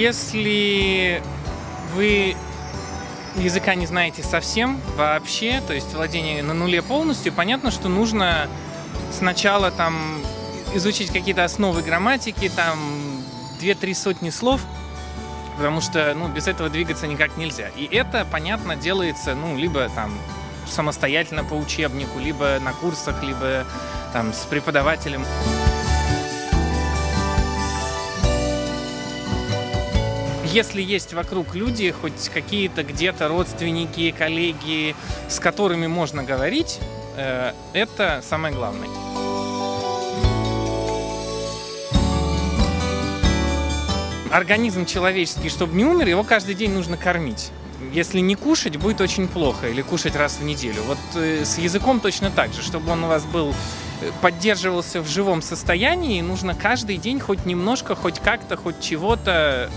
Если вы языка не знаете совсем вообще, то есть владение на нуле полностью, понятно, что нужно сначала там изучить какие-то основы грамматики, там 2-3 сотни слов, потому что без этого двигаться никак нельзя. И это, понятно, делается либо там самостоятельно по учебнику, либо на курсах, либо там с преподавателем. Если есть вокруг люди, хоть какие-то где-то родственники, коллеги, с которыми можно говорить, это самое главное. Организм человеческий, чтобы не умер, его каждый день нужно кормить. Если не кушать, будет очень плохо, или кушать раз в неделю. Вот с языком точно так же. Чтобы он у вас поддерживался в живом состоянии, нужно каждый день хоть немножко, хоть как-то, хоть чего-то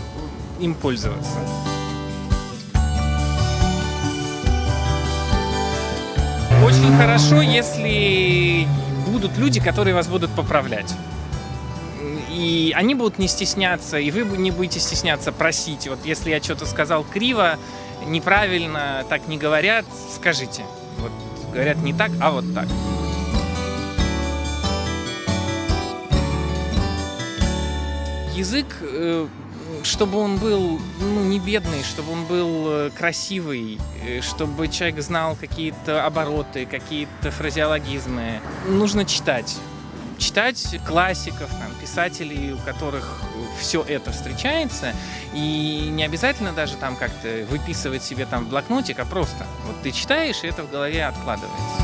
им пользоваться. Очень хорошо, если будут люди, которые вас будут поправлять. И они будут не стесняться, и вы не будете стесняться просить. Вот если я что-то сказал криво, неправильно, так не говорят, скажите. Вот говорят не так, а вот так. Язык, чтобы он был не бедный, чтобы он был красивый, чтобы человек знал какие-то обороты, какие-то фразеологизмы, нужно читать. Читать классиков, писателей, у которых все это встречается, и не обязательно даже там как-то выписывать себе в блокнотик, а просто вот ты читаешь, и это в голове откладывается.